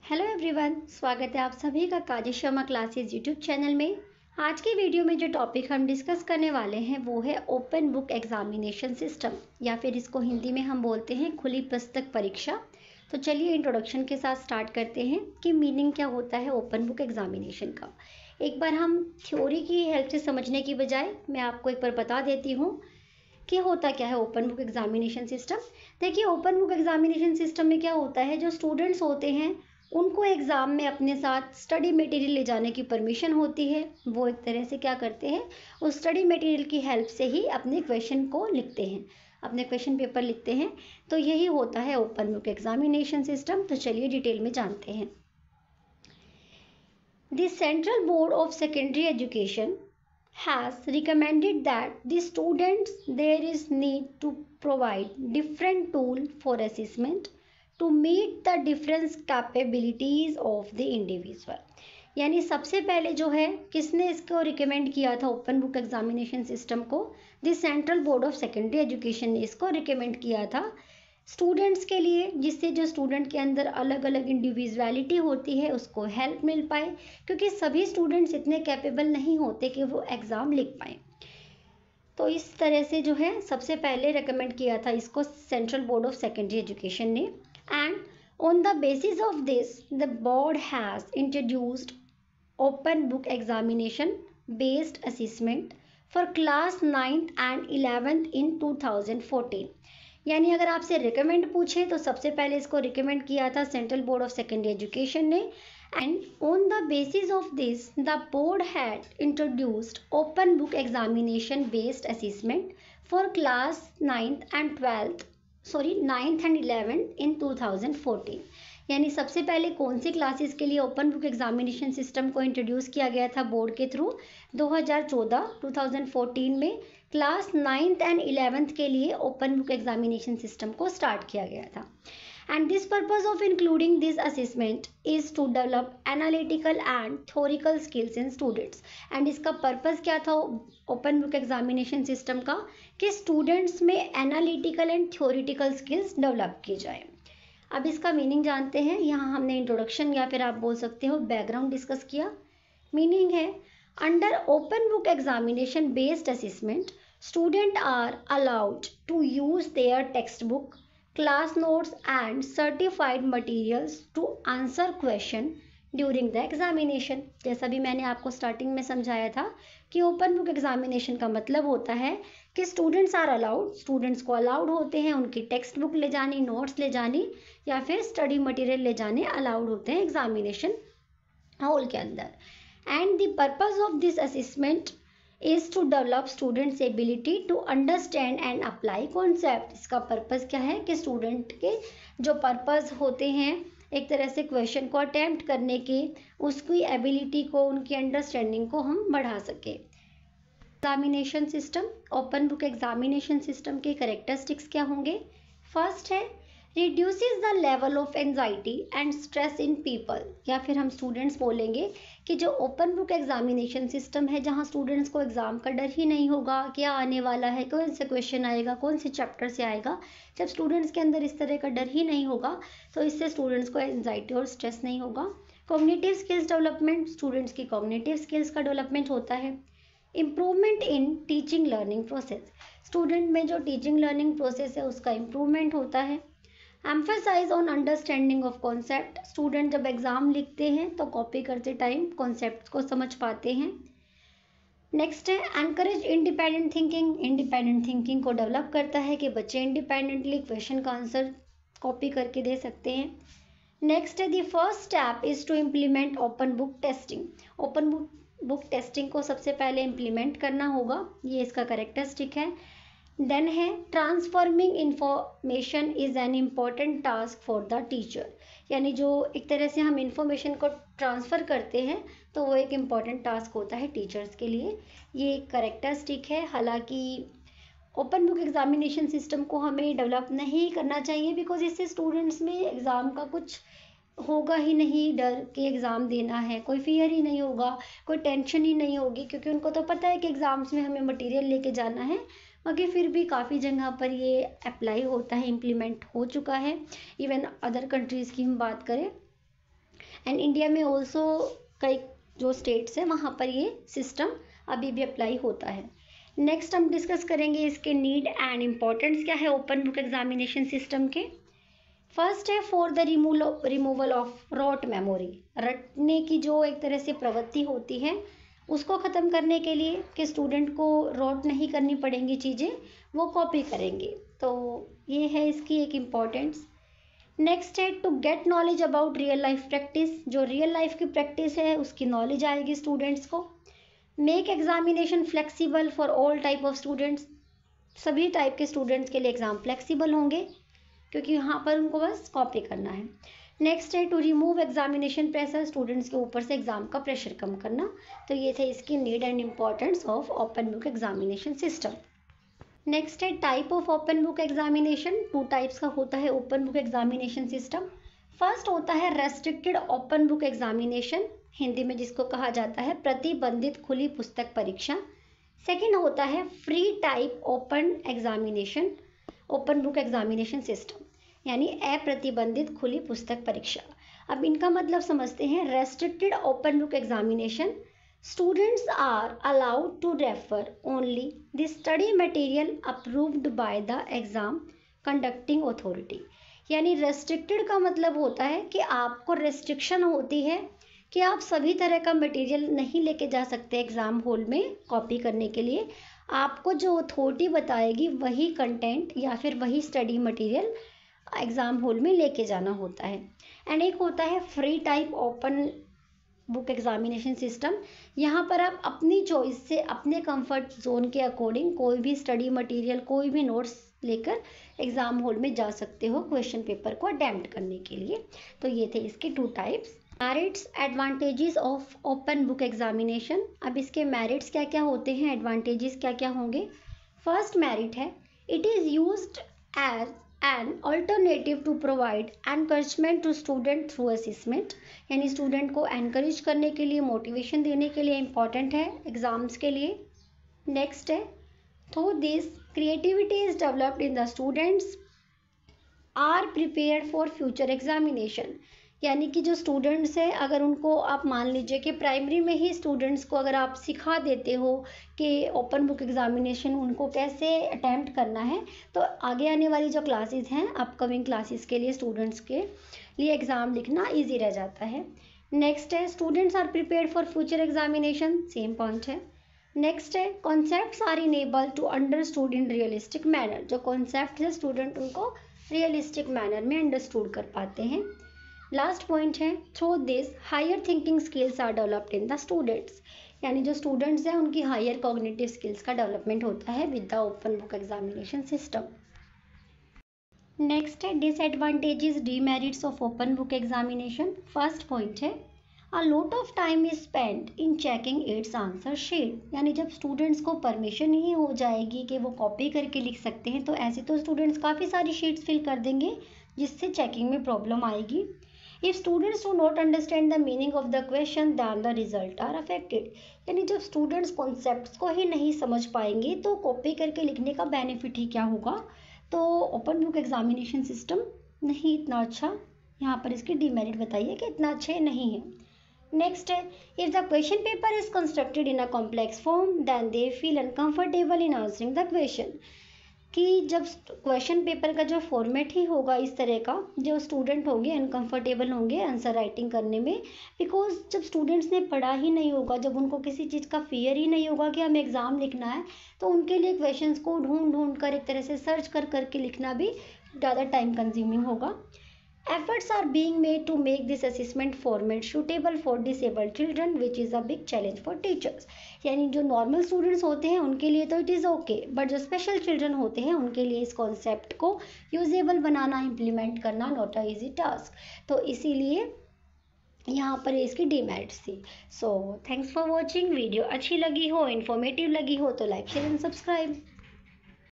Hello everyone, स्वागत है आप सभी का काजल शर्मा क्लासेस यूट्यूब चैनल में। आज की वीडियो में जो टॉपिक हम डिस्कस करने वाले हैं वो है ओपन बुक एग्जामिनेशन सिस्टम, या फिर इसको हिंदी में हम बोलते हैं खुली पुस्तक परीक्षा। तो चलिए इंट्रोडक्शन के साथ स्टार्ट करते हैं कि मीनिंग क्या होता है ओपन बुक एग्जामिनेशन का। एक बार हम थ्योरी की हेल्प से समझने की बजाय मैं आपको एक बार बता देती हूँ कि होता क्या है ओपन बुक एग्जामिनेशन सिस्टम। देखिए, ओपन बुक एग्जामिनेशन सिस्टम में क्या होता है, जो स्टूडेंट्स होते हैं उनको एग्ज़ाम में अपने साथ स्टडी मटेरियल ले जाने की परमिशन होती है। वो एक तरह से क्या करते हैं, उस स्टडी मटेरियल की हेल्प से ही अपने क्वेश्चन को लिखते हैं, अपने क्वेश्चन पेपर लिखते हैं। तो यही होता है ओपन बुक एग्जामिनेशन सिस्टम। तो चलिए डिटेल में जानते हैं। The central board of secondary education has recommended that the students there is need to provide different tool for assessment to meet the different capabilities of the individual। यानी सबसे पहले जो है किसने इसको रिकमेंड किया था ओपन बुक एग्जामिनेशन सिस्टम को, the central board of secondary education ने इसको रिकमेंड किया था स्टूडेंट्स के लिए, जिससे जो स्टूडेंट के अंदर अलग अलग इंडिविजुअलिटी होती है उसको हेल्प मिल पाए, क्योंकि सभी स्टूडेंट्स इतने कैपेबल नहीं होते कि वो एग्ज़ाम लिख पाएँ। तो इस तरह से जो है सबसे पहले रेकमेंड किया था इसको central board of secondary education ने। And on the basis of this the board has introduced open book examination based assessment for class 9th and 11th in 2014। यानी अगर आपसे रिकमेंड पूछे तो सबसे पहले इसको रिकमेंड किया था central board of secondary education ने। And on the basis of this the board had introduced open book examination based assessment for class 9th and 11th in 2014। यानी सबसे पहले कौन सी क्लासेस के लिए ओपन बुक एग्जामिनेशन सिस्टम को introduce किया गया था बोर्ड के थ्रू, 2014 में क्लास 9th and 11th के लिए ओपन बुक एग्जामिनेशन सिस्टम को स्टार्ट किया गया था। And this purpose of including this assessment is to develop analytical and theoretical skills in students. And इसका पर्पज क्या था ओपन बुक एग्जामिनेशन सिस्टम का, कि स्टूडेंट्स में analytical and theoretical skills develop की जाए। अब इसका मीनिंग जानते हैं। यहाँ हमने इंट्रोडक्शन या फिर आप बोल सकते हो बैकग्राउंड डिस्कस किया। मीनिंग है, under open book examination based assessment students are allowed to use their textbook, class notes and certified materials to answer question during the examination। जैसा भी मैंने आपको स्टार्टिंग में समझाया था कि ओपन बुक एग्जामिनेशन का मतलब होता है कि स्टूडेंट्स आर अलाउड, स्टूडेंट्स को अलाउड होते हैं उनकी टेक्स्ट बुक ले जानी, नोट्स ले जानी या फिर स्टडी मटेरियल ले जाने अलाउड होते हैं एग्जामिनेशन हॉल के अंदर। And the purpose of this assessment is to develop students ability to understand and apply concept। इसका पर्पस क्या है कि स्टूडेंट के जो पर्पस होते हैं एक तरह से क्वेश्चन को अटेम्प्ट करने के, उसकी एबिलिटी को, उनकी अंडरस्टैंडिंग को हम बढ़ा सके। Examination system, open book examination system के कैरेक्टरिस्टिक्स क्या होंगे। फर्स्ट है reduces the level of anxiety and stress in people, या फिर हम स्टूडेंट्स बोलेंगे कि जो ओपन बुक एग्जामिनेशन सिस्टम है जहां स्टूडेंट्स को एग्ज़ाम का डर ही नहीं होगा, क्या आने वाला है, कौन से क्वेश्चन आएगा, कौन से चैप्टर से आएगा। जब स्टूडेंट्स के अंदर इस तरह का डर ही नहीं होगा तो इससे स्टूडेंट्स को एंजाइटी और स्ट्रेस नहीं होगा। कॉग्निटिव स्किल्स डेवलपमेंट, स्टूडेंट्स की कॉग्निटिव स्किल्स का डेवलपमेंट होता है। Improvement in teaching learning process, student में जो टीचिंग लर्निंग प्रोसेस है उसका इम्प्रूवमेंट होता है। Emphasise on understanding of concept, student जब एग्ज़ाम लिखते हैं तो कॉपी करते टाइम कॉन्सेप्ट को समझ पाते हैं। नेक्स्ट है encourage independent thinking, independent thinking को डेवलप करता है कि बच्चे इंडिपेंडेंटली क्वेश्चन का आंसर कॉपी करके दे सकते हैं। नेक्स्ट है the first step is to implement open book testing, open book testing को सबसे पहले इम्प्लीमेंट करना होगा, ये इसका कैरेक्टरिस्टिक है। देन है transforming information is an important task for the teacher, यानी जो एक तरह से हम इंफॉर्मेशन को ट्रांसफ़र करते हैं तो वो एक इम्पॉर्टेंट टास्क होता है टीचर्स के लिए, ये एक कैरेक्टरिस्टिक है। हालांकि ओपन बुक एग्जामिनेशन सिस्टम को हमें डेवलप नहीं करना चाहिए, बिकॉज इससे स्टूडेंट्स में एग्ज़ाम का कुछ होगा ही नहीं, डर के एग्ज़ाम देना है, कोई फियर ही नहीं होगा, कोई टेंशन ही नहीं होगी, क्योंकि उनको तो पता है कि एग्ज़ाम्स में हमें मटेरियल लेके जाना है। बाकी फिर भी काफ़ी जगह पर ये अप्लाई होता है, इम्प्लीमेंट हो चुका है। इवन अदर कंट्रीज़ की हम बात करें एंड इंडिया में ऑल्सो कई जो स्टेट्स हैं वहाँ पर ये सिस्टम अभी भी अप्लाई होता है। नेक्स्ट हम डिस्कस करेंगे इसके नीड एंड इम्पोर्टेंस क्या है ओपन बुक एग्जामिनेशन सिस्टम के। फर्स्ट है for the removal of rote memory, रटने की जो एक तरह से प्रवृत्ति होती है उसको ख़त्म करने के लिए कि स्टूडेंट को रॉट नहीं करनी पड़ेंगी चीज़ें, वो कॉपी करेंगे, तो ये है इसकी एक इम्पॉर्टेंस। नेक्स्ट है to get knowledge about real life practice, जो रियल लाइफ की प्रैक्टिस है उसकी नॉलेज आएगी स्टूडेंट्स को। Make examination flexible for all type of students, सभी टाइप के स्टूडेंट्स के लिए एग्ज़ाम फ्लेक्सिबल होंगे क्योंकि यहाँ पर उनको बस कॉपी करना है। नेक्स्ट है to remove examination pressure, students के ऊपर से एग्ज़ाम का प्रेशर कम करना। तो ये थे इसकी need and importance of open book examination system. Next है type of open book examination, 2 types का होता है open book examination system. First होता है restricted open book examination, Hindi में जिसको कहा जाता है प्रतिबंधित खुली पुस्तक परीक्षा। सेकेंड होता है free type open examination, open book examination system, यानी अप्रतिबंधित खुली पुस्तक परीक्षा। अब इनका मतलब समझते हैं। Restricted open book examination, students are allowed to refer only the study material approved by the exam conducting authority, यानी रेस्ट्रिक्टेड का मतलब होता है कि आपको रेस्ट्रिक्शन होती है कि आप सभी तरह का मटेरियल नहीं लेके जा सकते एग्ज़ाम हॉल में कॉपी करने के लिए। आपको जो अथॉरिटी बताएगी वही कंटेंट या फिर वही स्टडी मटेरियल एग्ज़ाम हॉल में लेके जाना होता है। एंड एक होता है free type open book examination system, यहाँ पर आप अपनी चॉइस से अपने कंफर्ट जोन के अकॉर्डिंग कोई भी स्टडी मटेरियल कोई भी नोट्स लेकर एग्ज़ाम हॉल में जा सकते हो क्वेश्चन पेपर को अटेम्प्ट करने के लिए। तो ये थे इसके 2 types. Merits advantages of open book examination, अब इसके मेरिट्स क्या क्या होते हैं, एडवांटेजेस क्या क्या होंगे। फर्स्ट मेरिट है it is used as an alternative to provide encouragement to student through assessment, यानी स्टूडेंट को एनकरेज करने के लिए मोटिवेशन देने के लिए इम्पॉर्टेंट है एग्ज़ाम्स के लिए। नेक्स्ट है through this creativity is developed in the students are prepared for future examination, यानी कि जो स्टूडेंट्स हैं अगर उनको आप मान लीजिए कि प्राइमरी में ही स्टूडेंट्स को अगर आप सिखा देते हो कि ओपन बुक एग्जामिनेशन उनको कैसे अटैम्प्ट करना है, तो आगे आने वाली जो क्लासेस हैं अपकमिंग क्लासेस के लिए स्टूडेंट्स के लिए एग्ज़ाम लिखना ईजी रह जाता है। नेक्स्ट है students are prepared for future examination, same point है। नेक्स्ट है concepts are enable to understood in realistic manner, जो कॉन्सेप्ट है स्टूडेंट उनको रियलिस्टिक मैनर में अंडरस्टूड कर पाते हैं। लास्ट पॉइंट है through this higher thinking skills are developed in the students, यानी जो स्टूडेंट्स हैं उनकी हायर कॉग्निटिव स्किल्स का डेवलपमेंट होता है with the open book examination system. Next है disadvantages demerits of open book examination. First point है a lot of time is spend in checking its answer sheet, यानी जब students को permission ही हो जाएगी कि वो कॉपी करके लिख सकते हैं तो ऐसे तो स्टूडेंट्स काफ़ी सारी शीट्स फिल कर देंगे जिससे चेकिंग में प्रॉब्लम आएगी। If students do not understand the meaning of the question, then the result are affected, यानी जब स्टूडेंट्स कॉन्सेप्ट्स को ही नहीं समझ पाएंगे तो कॉपी करके लिखने का बेनिफिट ही क्या होगा। तो ओपन बुक एग्जामिनेशन सिस्टम नहीं इतना अच्छा, यहाँ पर इसकी डीमेरिट बताइए कि इतना अच्छा नहीं है। नेक्स्ट है if the question paper is constructed in a complex form then they feel uncomfortable in answering the question, कि जब क्वेश्चन पेपर का जो फॉर्मेट ही होगा इस तरह का, जो स्टूडेंट होंगे अनकंफर्टेबल होंगे आंसर राइटिंग करने में, बिकॉज जब स्टूडेंट्स ने पढ़ा ही नहीं होगा, जब उनको किसी चीज़ का फियर ही नहीं होगा कि हमें एग्ज़ाम लिखना है, तो उनके लिए क्वेश्चंस को ढूंढ कर एक तरह से सर्च करके लिखना भी ज़्यादा टाइम कंज्यूमिंग होगा। Efforts are being made to make this assessment format suitable for disabled children, which is a big challenge for teachers. यानी जो नॉर्मल स्टूडेंट्स होते हैं उनके लिए तो इट इज़ ओके, बट जो स्पेशल चिल्ड्रन होते हैं उनके लिए इस कॉन्सेप्ट को यूजेबल बनाना, इम्प्लीमेंट करना नॉट अ इजी टास्क। तो इसीलिए यहाँ पर इसकी डीमेरिट्स थी। So thanks for watching. Video अच्छी लगी हो, इन्फॉर्मेटिव लगी हो तो लाइक शेयर एंड सब्सक्राइब।